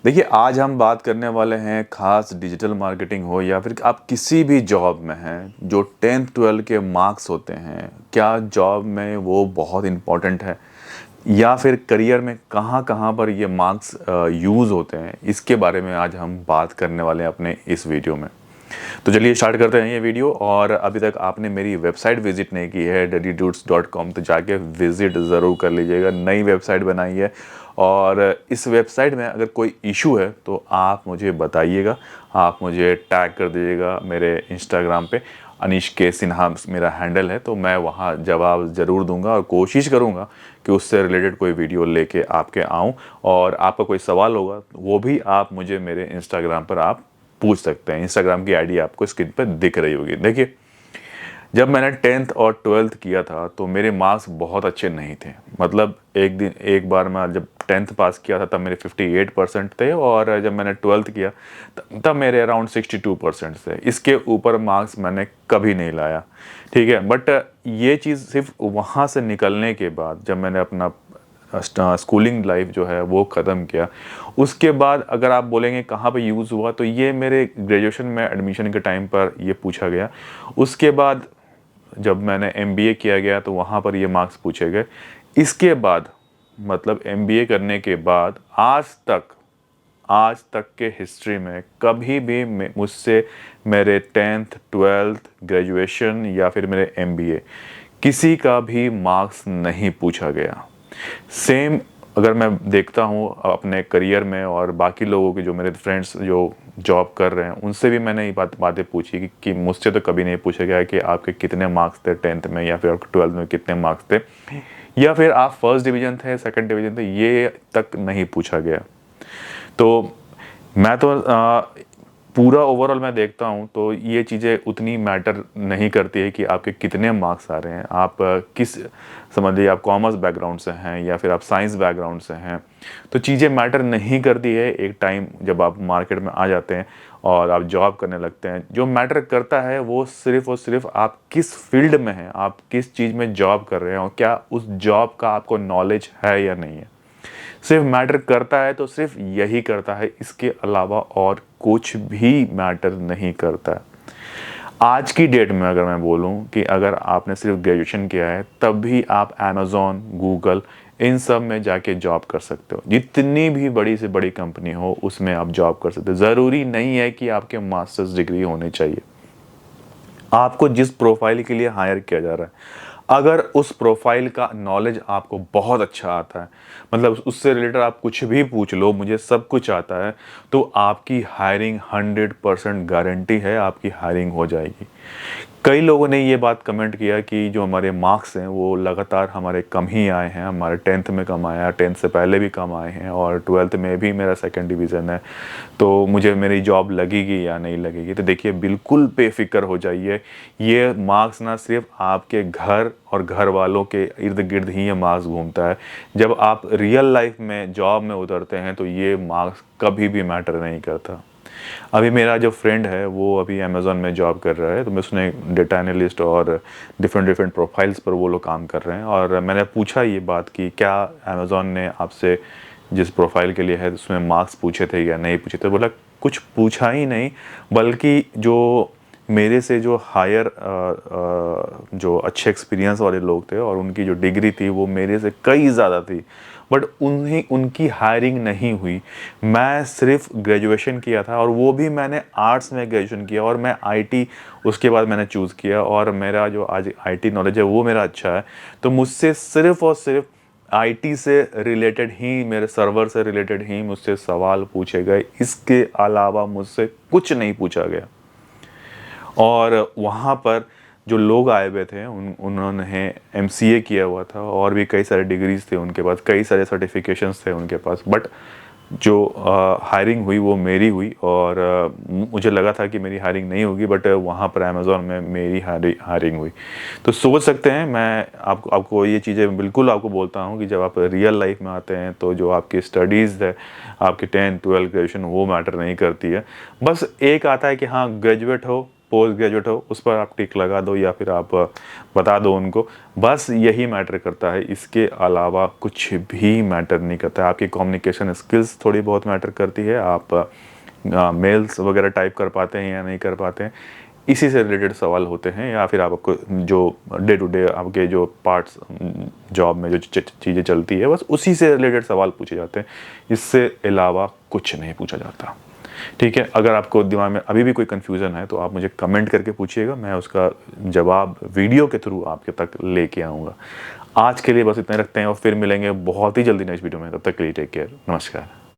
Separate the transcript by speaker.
Speaker 1: देखिए, आज हम बात करने वाले हैं खास डिजिटल मार्केटिंग हो या फिर आप किसी भी जॉब में हैं, जो 10th 12 के मार्क्स होते हैं, क्या जॉब में वो बहुत इम्पोर्टेंट है या फिर करियर में कहाँ-कहाँ पर ये मार्क्स यूज़ होते हैं, इसके बारे में आज हम बात करने वाले हैं अपने इस वीडियो में। तो चलिए स्टार्ट करते हैं ये वीडियो। और अभी तक आपने मेरी वेबसाइट विजिट नहीं की है DuddyDudes.com, तो जाके विजिट ज़रूर कर लीजिएगा। नई वेबसाइट बनाई है और इस वेबसाइट में अगर कोई इशू है तो आप मुझे बताइएगा, आप मुझे टैग कर दीजिएगा मेरे इंस्टाग्राम पे। अनीश के सिन्हा मेरा हैंडल है, तो मैं वहाँ जवाब ज़रूर दूंगा और कोशिश करूँगा कि उससे रिलेटेड कोई वीडियो लेके आपके आऊँ। और आपका कोई सवाल होगा वो भी आप मुझे मेरे इंस्टाग्राम पर आप पूछ सकते हैं। इंस्टाग्राम की आईडी आपको स्क्रीन पर दिख रही होगी। देखिए, जब मैंने 10th और 12th किया था तो मेरे मार्क्स बहुत अच्छे नहीं थे। मतलब एक बार मैं जब 10th पास किया था तब मेरे 58% थे, और जब मैंने 12th किया तब मेरे अराउंड 62% थे। इसके ऊपर मार्क्स मैंने कभी नहीं लाया, ठीक है। बट ये चीज़ सिर्फ वहाँ से निकलने के बाद, जब मैंने अपना स्कूलिंग लाइफ जो है वो ख़त्म किया, उसके बाद अगर आप बोलेंगे कहाँ पे यूज़ हुआ, तो ये मेरे ग्रेजुएशन में एडमिशन के टाइम पर ये पूछा गया। उसके बाद जब मैंने एमबीए किया गया तो वहाँ पर ये मार्क्स पूछे गए। इसके बाद मतलब एमबीए करने के बाद आज तक के हिस्ट्री में कभी भी मुझसे मेरे 10th 12th ग्रेजुएशन या फिर मेरे एमबीए किसी का भी मार्क्स नहीं पूछा गया। सेम अगर मैं देखता हूँ अपने करियर में और बाकी लोगों के, जो मेरे फ्रेंड्स जो जॉब कर रहे हैं, उनसे भी मैंने ये बातें पूछी कि मुझसे तो कभी नहीं पूछा गया कि आपके कितने मार्क्स थे 10th में या फिर आपके 12th में कितने मार्क्स थे, या फिर आप फर्स्ट डिवीज़न थे, सेकंड डिवीज़न थे, ये तक नहीं पूछा गया। तो मैं तो पूरा ओवरऑल मैं देखता हूँ तो ये चीज़ें उतनी मैटर नहीं करती है कि आपके कितने मार्क्स आ रहे हैं। आप किस, समझ लीजिए आप कॉमर्स बैकग्राउंड से हैं या फिर आप साइंस बैकग्राउंड से हैं, तो चीज़ें मैटर नहीं करती है। एक टाइम जब आप मार्केट में आ जाते हैं और आप जॉब करने लगते हैं, जो मैटर करता है वो सिर्फ़ और सिर्फ आप किस फील्ड में हैं, आप किस चीज़ में जॉब कर रहे हैं और क्या उस जॉब का आपको नॉलेज है या नहीं है। सिर्फ मैटर करता है तो सिर्फ यही करता है, इसके अलावा और कुछ भी मैटर नहीं करता है। आज की डेट में अगर मैं बोलूं कि अगर आपने सिर्फ ग्रेजुएशन किया है तब भी आप अमेज़ॉन, गूगल, इन सब में जाके जॉब कर सकते हो। जितनी भी बड़ी से बड़ी कंपनी हो उसमें आप जॉब कर सकते हो। ज़रूरी नहीं है कि आपके मास्टर्स डिग्री होनी चाहिए। आपको जिस प्रोफाइल के लिए हायर किया जा रहा है, अगर उस प्रोफाइल का नॉलेज आपको बहुत अच्छा आता है, मतलब उससे रिलेटेड आप कुछ भी पूछ लो, मुझे सब कुछ आता है, तो आपकी हायरिंग 100% गारंटी है, आपकी हायरिंग हो जाएगी। कई लोगों ने ये बात कमेंट किया कि जो हमारे मार्क्स हैं वो लगातार हमारे कम ही आए हैं, हमारे 10th में कम आया, 10th से पहले भी कम आए हैं और 12th में भी मेरा सेकंड डिवीज़न है, तो मुझे मेरी जॉब लगेगी या नहीं लगेगी। तो देखिए, बिल्कुल बेफिक्र हो जाइए। ये मार्क्स ना सिर्फ आपके घर और घर वालों के इर्द गिर्द ही ये मार्क्स घूमता है। जब आप रियल लाइफ में जॉब में उतरते हैं तो ये मार्क्स कभी भी मैटर नहीं करता। अभी मेरा जो फ्रेंड है वो अभी अमेज़ॉन में जॉब कर रहा है, तो मैं उसने डेटा एनालिस्ट और डिफरेंट डिफरेंट प्रोफाइल्स पर वो लोग काम कर रहे हैं। और मैंने पूछा ये बात कि क्या अमेज़ॉन ने आपसे जिस प्रोफाइल के लिए है उसमें मार्क्स पूछे थे या नहीं पूछे थे। बोला कुछ पूछा ही नहीं, बल्कि जो मेरे से जो हायर जो अच्छे एक्सपीरियंस वाले लोग थे और उनकी जो डिग्री थी वो मेरे से कई ज़्यादा थी, बट उनकी हायरिंग नहीं हुई। मैं सिर्फ ग्रेजुएशन किया था और वो भी मैंने आर्ट्स में ग्रेजुएशन किया और मैं आईटी उसके बाद मैंने चूज़ किया, और मेरा जो आज आईटी नॉलेज है वो मेरा अच्छा है। तो मुझसे सिर्फ और सिर्फ आईटी से रिलेटेड ही, मेरे सर्वर से रिलेटेड ही मुझसे सवाल पूछे गए, इसके अलावा मुझसे कुछ नहीं पूछा गया। और वहाँ पर जो लोग आए हुए थे उन्होंने एमसीए किया हुआ था और भी कई सारे डिग्रीज थे उनके पास, कई सारे सर्टिफिकेशंस थे उनके पास, बट जो हायरिंग हुई वो मेरी हुई। और मुझे लगा था कि मेरी हायरिंग नहीं होगी, बट वहाँ पर अमेज़ॉन में मेरी हायरिंग हुई। तो सोच सकते हैं, मैं आपको ये चीज़ें बिल्कुल आपको बोलता हूँ कि जब आप रियल लाइफ में आते हैं तो जो आपकी स्टडीज़ है, आपकी 10th 12th ग्रेजुएशन, वो मैटर नहीं करती है। बस एक आता है कि हाँ, ग्रेजुएट हो, पोस्ट ग्रेजुएट हो उस पर आप टिक लगा दो या फिर आप बता दो उनको, बस यही मैटर करता है। इसके अलावा कुछ भी मैटर नहीं करता है। आपकी कम्युनिकेशन स्किल्स थोड़ी बहुत मैटर करती है, आप मेल्स वगैरह टाइप कर पाते हैं या नहीं कर पाते हैं, इसी से रिलेटेड सवाल होते हैं। या फिर आपको जो डे टू डे आपके जो पार्ट्स जॉब में जो चीज़ें चलती है बस उसी से रिलेटेड सवाल पूछे जाते हैं, इससे अलावा कुछ नहीं पूछा जाता। ठीक है, अगर आपको दिमाग में अभी भी कोई कन्फ्यूज़न है तो आप मुझे कमेंट करके पूछिएगा, मैं उसका जवाब वीडियो के थ्रू आपके तक लेके आऊँगा। आज के लिए बस इतना रखते हैं और फिर मिलेंगे बहुत ही जल्दी नेक्स्ट वीडियो में। तब तक के लिए टेक केयर, नमस्कार।